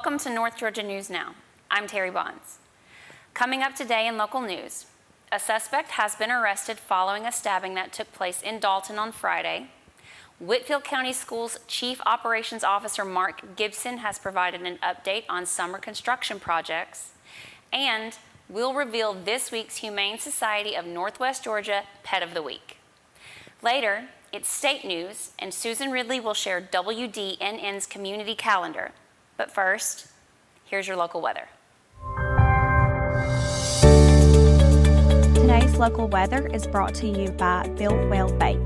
Welcome to North Georgia News Now. I'm Terry Bonds. Coming up today in local news, a suspect has been arrested following a stabbing that took place in Dalton on Friday. Whitfield County Schools Chief Operations Officer Mark Gibson has provided an update on summer construction projects, and we'll reveal this week's Humane Society of Northwest Georgia Pet of the Week. Later, it's state news, and Susan Ridley will share WDNN's community calendar. But first, here's your local weather. Today's local weather is brought to you by Built Well Bake.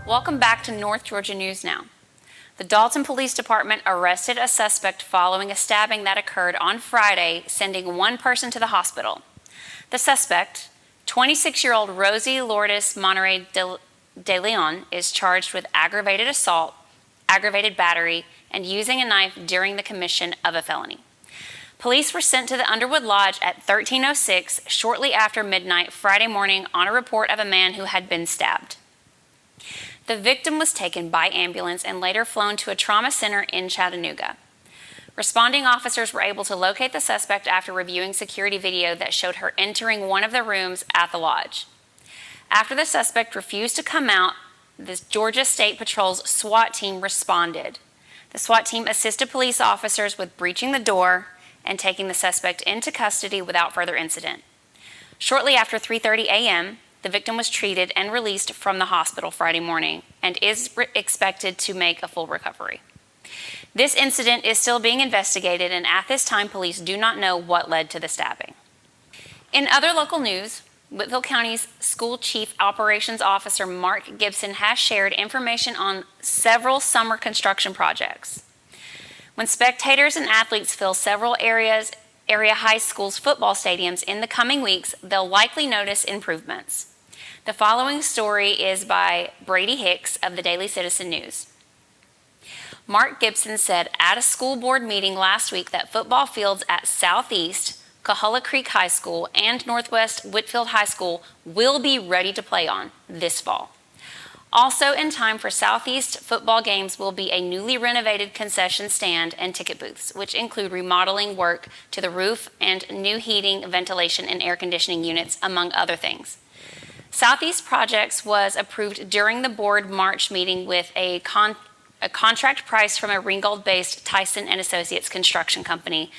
Welcome back to North Georgia News Now. The Dalton Police Department arrested a suspect following a stabbing that occurred on Friday, sending one person to the hospital. The suspect, 26-year-old Rosie Lourdes Monterey de Leon, is charged with aggravated assault, aggravated battery, and using a knife during the commission of a felony. Police were sent to the Underwood Lodge at 13:06 shortly after midnight Friday morning on a report of a man who had been stabbed. The victim was taken by ambulance and later flown to a trauma center in Chattanooga. Responding officers were able to locate the suspect after reviewing security video that showed her entering one of the rooms at the lodge. After the suspect refused to come out, the Georgia State Patrol's SWAT team responded. The SWAT team assisted police officers with breaching the door and taking the suspect into custody without further incident. Shortly after 3:30 a.m., the victim was treated and released from the hospital Friday morning and is expected to make a full recovery. This incident is still being investigated, and at this time, police do not know what led to the stabbing. In other local news, Whitfield County's School Chief Operations Officer Mark Gibson has shared information on several summer construction projects. When spectators and athletes fill several area high schools' football stadiums in the coming weeks, they'll likely notice improvements. The following story is by Brady Hicks of the Daily Citizen News. Mark Gibson said at a school board meeting last week that football fields at Southeast, Coahulla Creek High School, and Northwest Whitfield High School will be ready to play on this fall. Also in time for Southeast football games will be a newly renovated concession stand and ticket booths, which include remodeling work to the roof and new heating, ventilation, and air conditioning units, among other things. Southeast Projects was approved during the board March meeting with a contract price from a Ringgold-based Tyson & Associates construction company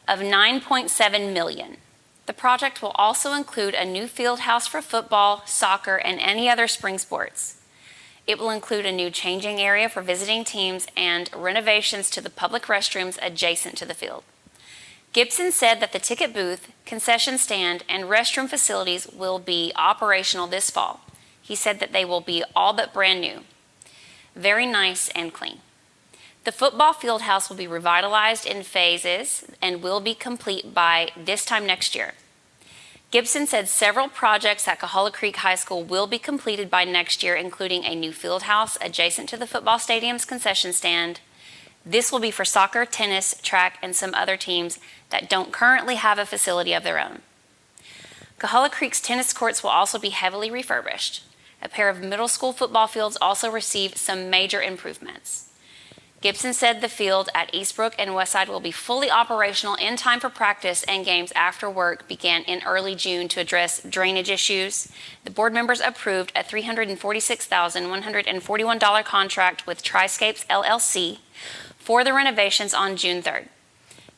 of $9.7 million. The project will also include a new field house for football, soccer, and any other spring sports. It will include a new changing area for visiting teams and renovations to the public restrooms adjacent to the field. Gibson said that the ticket booth, concession stand, and restroom facilities will be operational this fall. He said that they will be all but brand new. Very nice and clean. The football field house will be revitalized in phases and will be complete by this time next year. Gibson said several projects at Coahulla Creek High School will be completed by next year, including a new field house adjacent to the football stadium's concession stand. This will be for soccer, tennis, track, and some other teams that don't currently have a facility of their own. Coahulla Creek's tennis courts will also be heavily refurbished. A pair of middle school football fields also received some major improvements. Gibson said the field at Eastbrook and Westside will be fully operational in time for practice, and games after work began in early June to address drainage issues. The board members approved a $346,141 contract with Triscapes LLC for the renovations on June 3rd.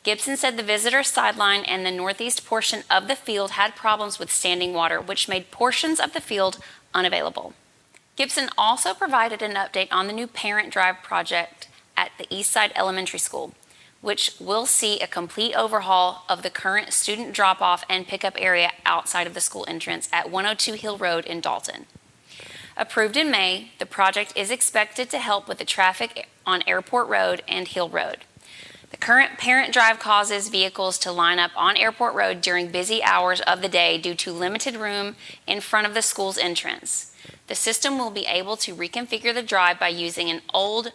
Gibson said the visitor sideline and the northeast portion of the field had problems with standing water, which made portions of the field unavailable. Gibson also provided an update on the new Parent Drive project at the Eastside Elementary School, which will see a complete overhaul of the current student drop-off and pickup area outside of the school entrance at 102 Hill Road in Dalton. Approved in May, the project is expected to help with the traffic on Airport Road and Hill Road. The current parent drive causes vehicles to line up on Airport Road during busy hours of the day due to limited room in front of the school's entrance. The system will be able to reconfigure the drive by using an old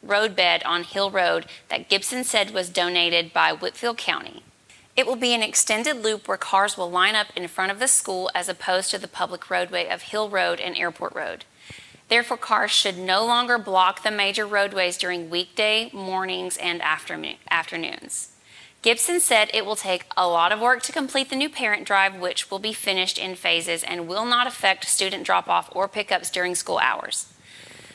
roadbed on Hill Road that Gibson said was donated by Whitfield County. It will be an extended loop where cars will line up in front of the school as opposed to the public roadway of Hill Road and Airport Road. Therefore, cars should no longer block the major roadways during weekday mornings and afternoons. Gibson said it will take a lot of work to complete the new parent drive, which will be finished in phases and will not affect student drop-off or pickups during school hours.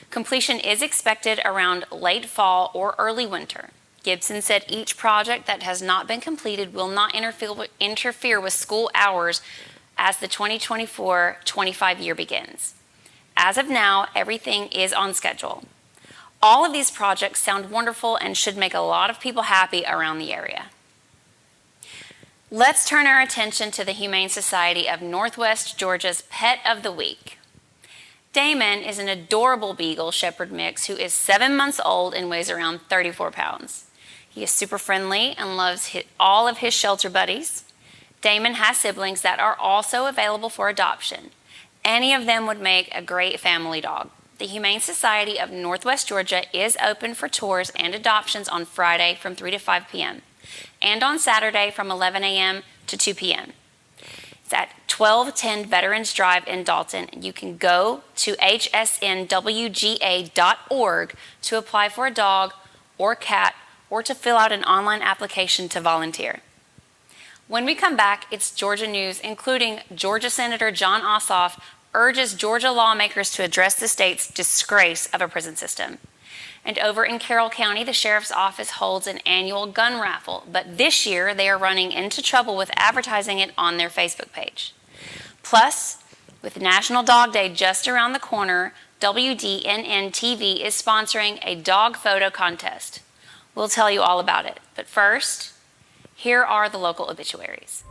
Completion is expected around late fall or early winter. Gibson said each project that has not been completed will not interfere with school hours as the 2024-25 year begins. As of now, everything is on schedule. All of these projects sound wonderful and should make a lot of people happy around the area. Let's turn our attention to the Humane Society of Northwest Georgia's Pet of the Week. Damon is an adorable Beagle Shepherd mix who is 7 months old and weighs around 34 pounds. He is super friendly and loves all of his shelter buddies. Damon has siblings that are also available for adoption. Any of them would make a great family dog. The Humane Society of Northwest Georgia is open for tours and adoptions on Friday from 3 to 5 p.m. and on Saturday from 11 a.m. to 2 p.m. It's at 1210 Veterans Drive in Dalton. You can go to hsnwga.org to apply for a dog or cat or to fill out an online application to volunteer. When we come back, it's Georgia news, including Georgia Senator Jon Ossoff urges Georgia lawmakers to address the state's disgrace of a prison system. And over in Carroll County, the sheriff's office holds an annual gun raffle, but this year they are running into trouble with advertising it on their Facebook page. Plus, with National Dog Day just around the corner, WDNN TV is sponsoring a dog photo contest. We'll tell you all about it, but first, here are the local obituaries.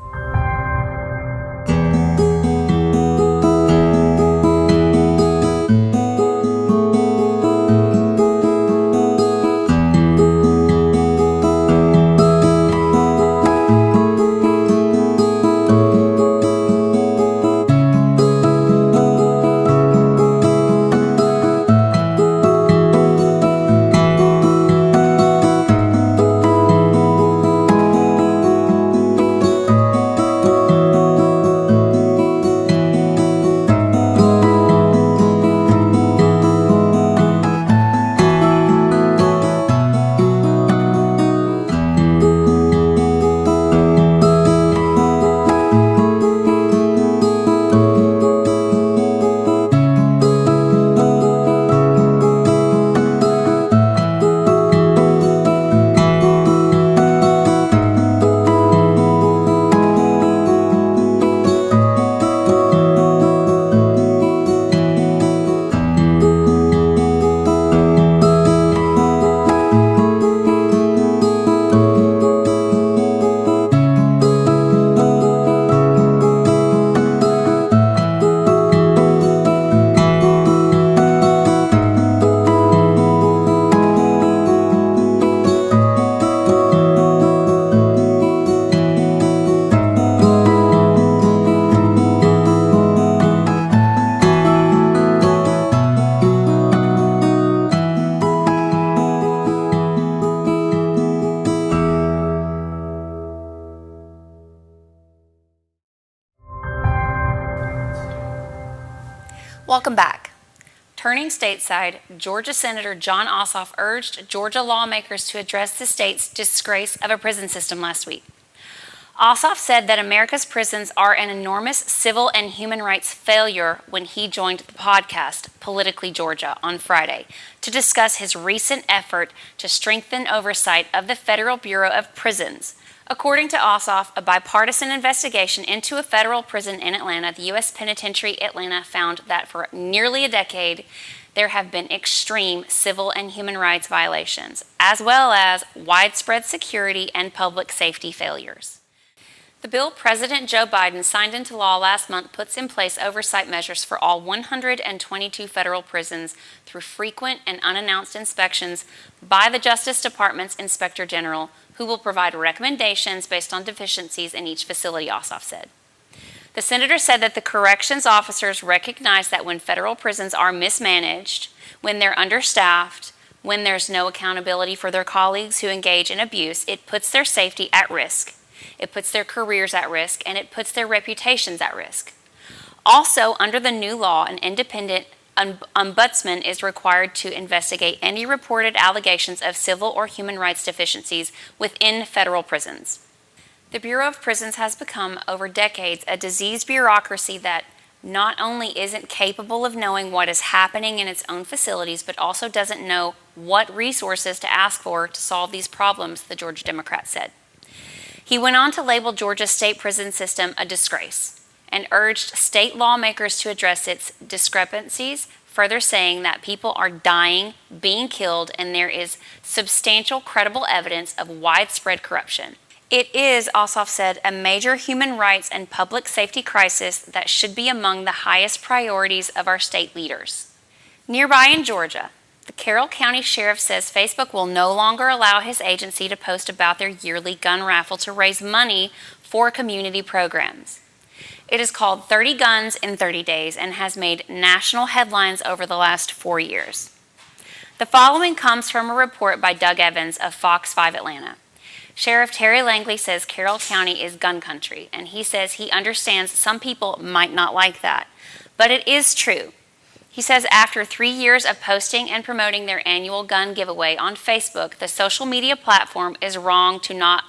Welcome back. Turning stateside, Georgia Senator Jon Ossoff urged Georgia lawmakers to address the state's disgrace of a prison system last week. Ossoff said that America's prisons are an enormous civil and human rights failure when he joined the podcast Politically Georgia on Friday to discuss his recent effort to strengthen oversight of the Federal Bureau of Prisons. According to Ossoff, a bipartisan investigation into a federal prison in Atlanta, the U.S. Penitentiary Atlanta found that for nearly a decade, there have been extreme civil and human rights violations, as well as widespread security and public safety failures. The bill President Joe Biden signed into law last month puts in place oversight measures for all 122 federal prisons through frequent and unannounced inspections by the Justice Department's Inspector General, who will provide recommendations based on deficiencies in each facility, Ossoff said. The senator said that the corrections officers recognize that when federal prisons are mismanaged, when they're understaffed, when there's no accountability for their colleagues who engage in abuse, it puts their safety at risk. It puts their careers at risk, and it puts their reputations at risk. Also, under the new law, an independent ombudsman is required to investigate any reported allegations of civil or human rights deficiencies within federal prisons. The Bureau of Prisons has become, over decades, a diseased bureaucracy that not only isn't capable of knowing what is happening in its own facilities, but also doesn't know what resources to ask for to solve these problems, the Georgia Democrat said. He went on to label Georgia's state prison system a disgrace and urged state lawmakers to address its discrepancies, further saying that people are dying, being killed, and there is substantial credible evidence of widespread corruption. It is, Ossoff said, a major human rights and public safety crisis that should be among the highest priorities of our state leaders. Nearby in Georgia, the Carroll County Sheriff says Facebook will no longer allow his agency to post about their yearly gun raffle to raise money for community programs. It is called 30 Guns in 30 Days and has made national headlines over the last 4 years. The following comes from a report by Doug Evans of Fox 5 Atlanta. Sheriff Terry Langley says Carroll County is gun country, and he says he understands some people might not like that, but it is true. He says after 3 years of posting and promoting their annual gun giveaway on Facebook, the social media platform is wrong to not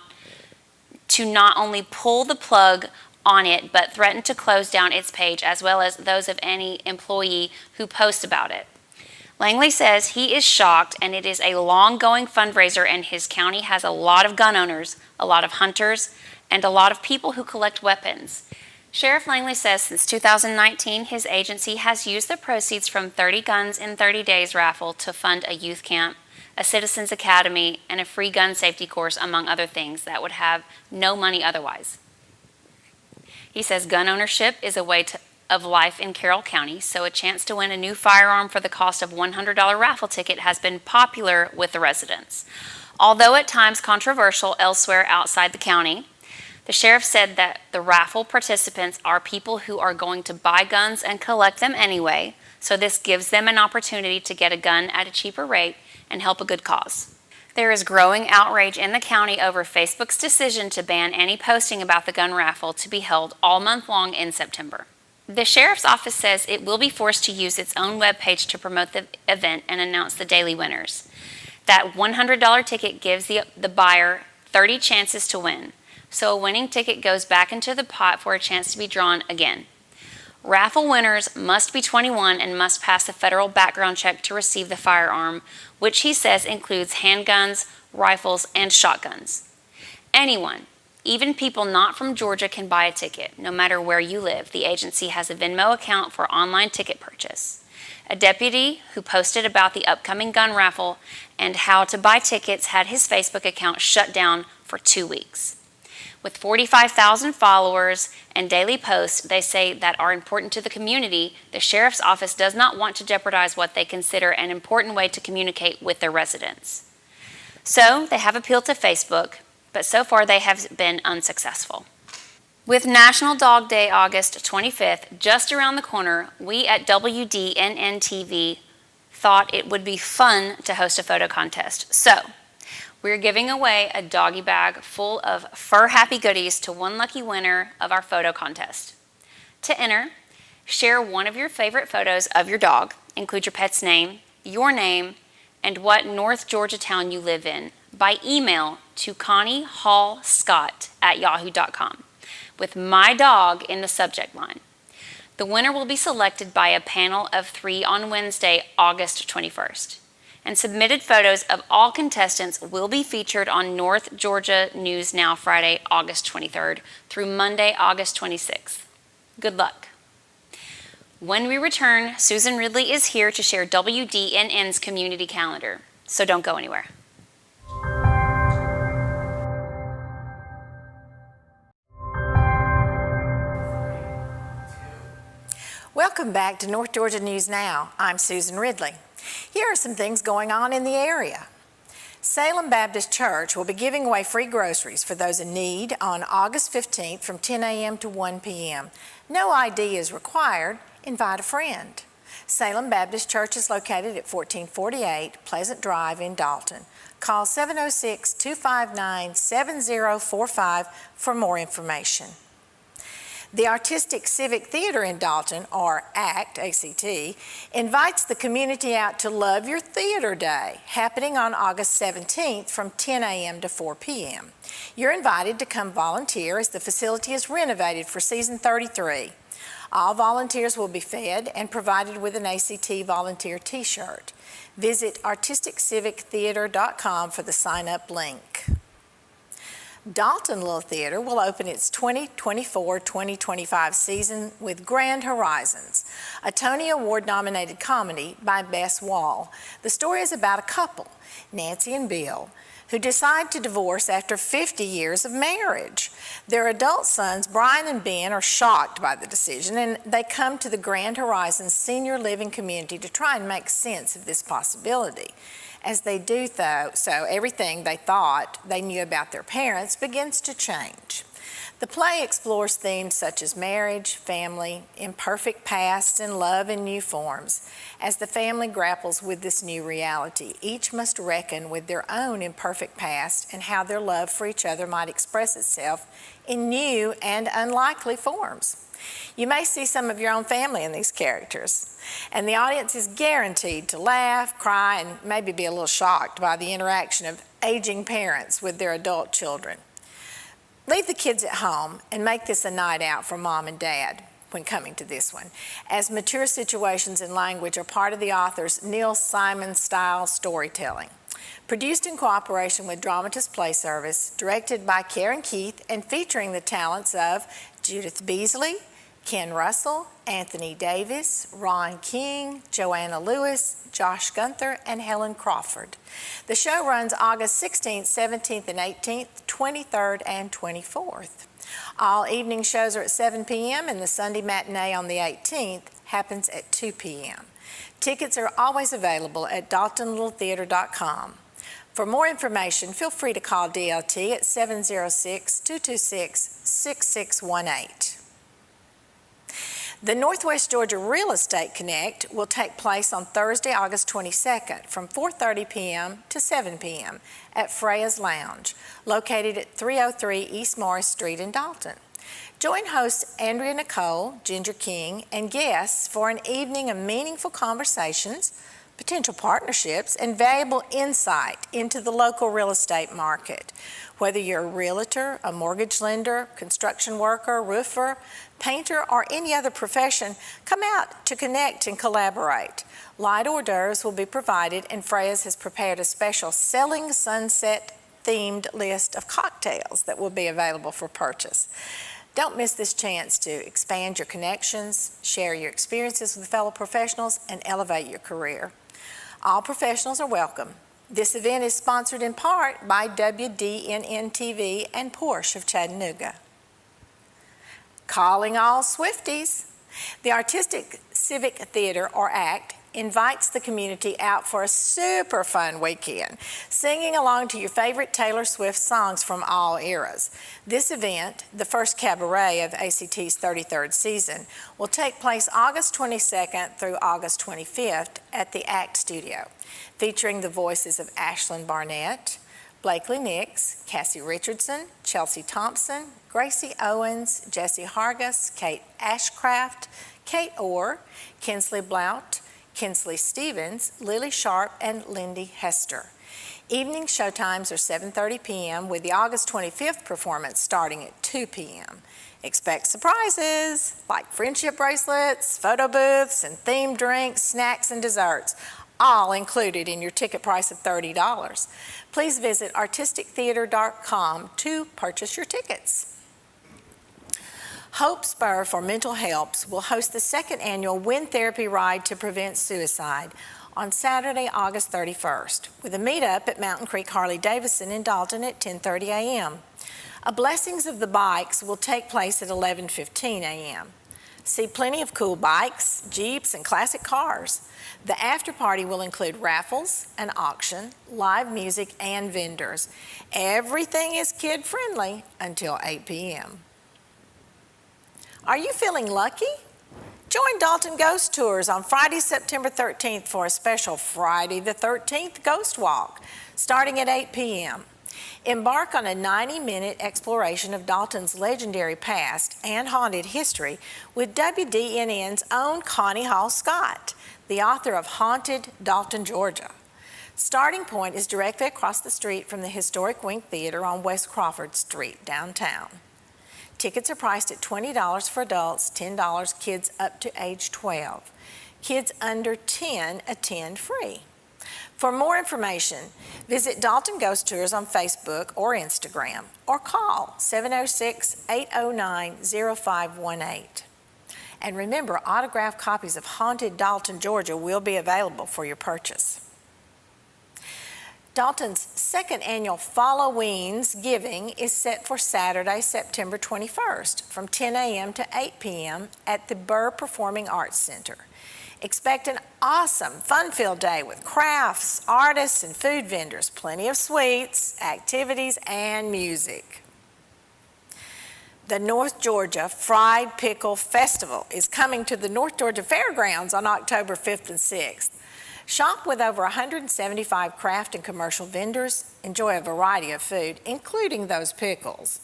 only pull the plug on it, but threaten to close down its page as well as those of any employee who posts about it. Langley says he is shocked, and it is a long-going fundraiser, and his county has a lot of gun owners, a lot of hunters, and a lot of people who collect weapons. Sheriff Langley says since 2019, his agency has used the proceeds from 30 Guns in 30 Days raffle to fund a youth camp, a citizens academy, and a free gun safety course, among other things that would have no money otherwise. He says gun ownership is a way of life in Carroll County, so a chance to win a new firearm for the cost of $100 raffle ticket has been popular with the residents. Although at times controversial elsewhere outside the county, the sheriff said that the raffle participants are people who are going to buy guns and collect them anyway, so this gives them an opportunity to get a gun at a cheaper rate and help a good cause. There is growing outrage in the county over Facebook's decision to ban any posting about the gun raffle to be held all month long in September. The sheriff's office says it will be forced to use its own webpage to promote the event and announce the daily winners. That $100 ticket gives the buyer 30 chances to win, so a winning ticket goes back into the pot for a chance to be drawn again. Raffle winners must be 21 and must pass a federal background check to receive the firearm, which he says includes handguns, rifles, and shotguns. Anyone, even people not from Georgia, can buy a ticket, no matter where you live. The agency has a Venmo account for online ticket purchase. A deputy who posted about the upcoming gun raffle and how to buy tickets had his Facebook account shut down for 2 weeks. With 45,000 followers and daily posts they say that are important to the community, the sheriff's office does not want to jeopardize what they consider an important way to communicate with their residents. So they have appealed to Facebook, but so far they have been unsuccessful. With National Dog Day, August 25th, just around the corner, we at WDNN-TV thought it would be fun to host a photo contest. So, we're giving away a doggy bag full of fur happy goodies to one lucky winner of our photo contest. To enter, share one of your favorite photos of your dog, include your pet's name, your name, and what North Georgia town you live in by email to ConnieHallScott@yahoo.com with "my dog" in the subject line. The winner will be selected by a panel of 3 on Wednesday, August 21st. And submitted photos of all contestants will be featured on North Georgia News Now Friday, August 23rd through Monday, August 26th. Good luck. When we return, Susan Ridley is here to share WDNN's community calendar, so don't go anywhere. Welcome back to North Georgia News Now. I'm Susan Ridley. Here are some things going on in the area. Salem Baptist Church will be giving away free groceries for those in need on August 15th from 10 a.m. to 1 p.m. No ID is required. Invite a friend. Salem Baptist Church is located at 1448 Pleasant Drive in Dalton. Call 706-259-7045 for more information. The Artistic Civic Theater in Dalton, or ACT, A-C-T, invites the community out to Love Your Theater Day, happening on August 17th from 10 a.m. to 4 p.m. You're invited to come volunteer as the facility is renovated for season 33. All volunteers will be fed and provided with an ACT volunteer t-shirt. Visit artisticcivictheater.com for the sign-up link. Dalton Little Theater will open its 2024-2025 season with Grand Horizons, a Tony Award-nominated comedy by Bess Wall. The story is about a couple, Nancy and Bill, who decide to divorce after 50 years of marriage. Their adult sons, Brian and Ben, are shocked by the decision, and they come to the Grand Horizons senior living community to try and make sense of this possibility. As they do, though, so everything they thought they knew about their parents begins to change. The play explores themes such as marriage, family, imperfect pasts, and love in new forms. As the family grapples with this new reality, each must reckon with their own imperfect past and how their love for each other might express itself in new and unlikely forms. You may see some of your own family in these characters, and the audience is guaranteed to laugh, cry, and maybe be a little shocked by the interaction of aging parents with their adult children. Leave the kids at home and make this a night out for mom and dad when coming to this one, as mature situations and language are part of the author's Neil Simon style storytelling. Produced in cooperation with Dramatist Play Service, directed by Karen Keith, and featuring the talents of Judith Beasley, Ken Russell, Anthony Davis, Ron King, Joanna Lewis, Josh Gunther, and Helen Crawford. The show runs August 16th, 17th, and 18th, 23rd, and 24th. All evening shows are at 7 p.m., and the Sunday matinee on the 18th happens at 2 p.m. Tickets are always available at daltonlittletheater.com. For more information, feel free to call DLT at 706-226-6618. The Northwest Georgia Real Estate Connect will take place on Thursday, August 22nd from 4:30 p.m. to 7 p.m. at Freya's Lounge, located at 303 East Morris Street in Dalton. Join hosts Andrea Nicole, Ginger King, and guests for an evening of meaningful conversations, potential partnerships, and valuable insight into the local real estate market. Whether you're a realtor, a mortgage lender, construction worker, roofer, painter, or any other profession, come out to connect and collaborate. Light hors d'oeuvres will be provided, and Freya's has prepared a special Selling Sunset themed list of cocktails that will be available for purchase. Don't miss this chance to expand your connections, share your experiences with fellow professionals, and elevate your career. All professionals are welcome. This event is sponsored in part by WDNN-TV and Porsche of Chattanooga. Calling all Swifties. The Artistic Civic Theater, or ACT, invites the community out for a super fun weekend, singing along to your favorite Taylor Swift songs from all eras. This event, the first cabaret of ACT's 33rd season, will take place August 22nd through August 25th at the ACT Studio, featuring the voices of Ashlyn Barnett, Blakely Nix, Cassie Richardson, Chelsea Thompson, Gracie Owens, Jesse Hargis, Kate Ashcraft, Kate Orr, Kinsley Blount, Kinsley Stevens, Lily Sharp, and Lindy Hester. Evening showtimes are 7:30 p.m. with the August 25th performance starting at 2 p.m. Expect surprises like friendship bracelets, photo booths, and themed drinks, snacks, and desserts, all included in your ticket price of $30. Please visit artistictheater.com to purchase your tickets. Hope Spur for Mental Helps will host the second annual Wind Therapy Ride to Prevent Suicide on Saturday, August 31st, with a meetup at Mountain Creek Harley-Davidson in Dalton at 10:30 a.m. A Blessings of the Bikes will take place at 11:15 a.m. See plenty of cool bikes, Jeeps, and classic cars. The after party will include raffles, an auction, live music, and vendors. Everything is kid-friendly until 8 p.m. Are you feeling lucky? Join Dalton Ghost Tours on Friday, September 13th for a special Friday the 13th Ghost Walk, starting at 8 p.m. Embark on a 90-minute exploration of Dalton's legendary past and haunted history with WDNN's own Connie Hall Scott, the author of Haunted Dalton, Georgia. Starting point is directly across the street from the historic Wink Theater on West Crawford Street, downtown. Tickets are priced at $20 for adults, $10 kids up to age 12. Kids under 10 attend free. For more information, visit Dalton Ghost Tours on Facebook or Instagram, or call 706-809-0518. And remember, autographed copies of Haunted Dalton, Georgia will be available for your purchase. Dalton's second annual Followeens Giving is set for Saturday, September 21st from 10 a.m. to 8 p.m. at the Burr Performing Arts Center. Expect an awesome, fun-filled day with crafts, artists, and food vendors, plenty of sweets, activities, and music. The North Georgia Fried Pickle Festival is coming to the North Georgia Fairgrounds on October 5th and 6th. Shop with over 175 craft and commercial vendors. Enjoy a variety of food, including those pickles.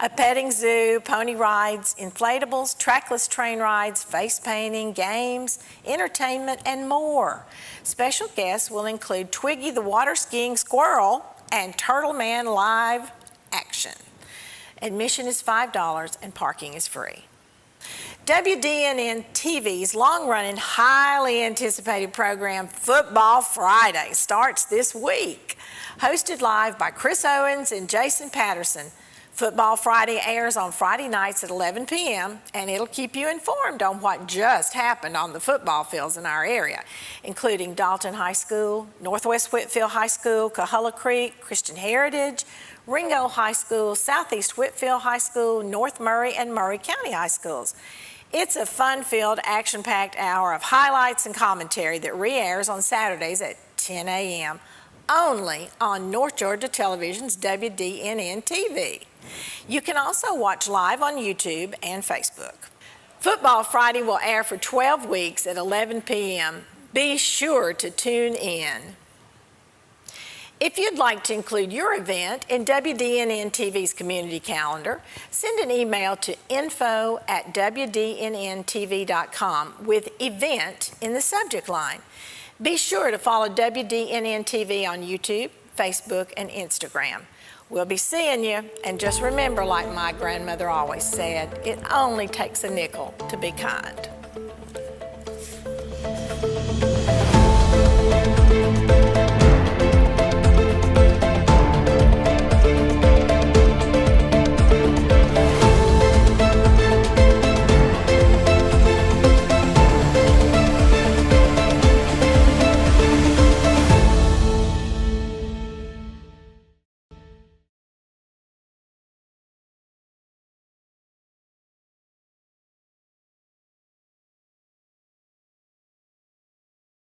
A petting zoo, pony rides, inflatables, trackless train rides, face painting, games, entertainment, and more. Special guests will include Twiggy the water skiing squirrel and Turtle Man live action. Admission is $5 and parking is free. WDNN TV's long-running, highly anticipated program, Football Friday, starts this week. Hosted live by Chris Owens and Jason Patterson, Football Friday airs on Friday nights at 11 p.m., and it'll keep you informed on what just happened on the football fields in our area, including Dalton High School, Northwest Whitfield High School, Coahulla Creek, Christian Heritage, Ringo High School, Southeast Whitfield High School, North Murray, and Murray County High Schools. It's a fun-filled, action-packed hour of highlights and commentary that re-airs on Saturdays at 10 a.m. only on North Georgia Television's WDNN TV. You can also watch live on YouTube and Facebook. Football Friday will air for 12 weeks at 11 p.m. Be sure to tune in. If you'd like to include your event in WDNN TV's community calendar, send an email to info@wdnntv.com with event in the subject line. Be sure to follow WDNN TV on YouTube, Facebook, and Instagram. We'll be seeing you, and just remember, like my grandmother always said, it only takes a nickel to be kind.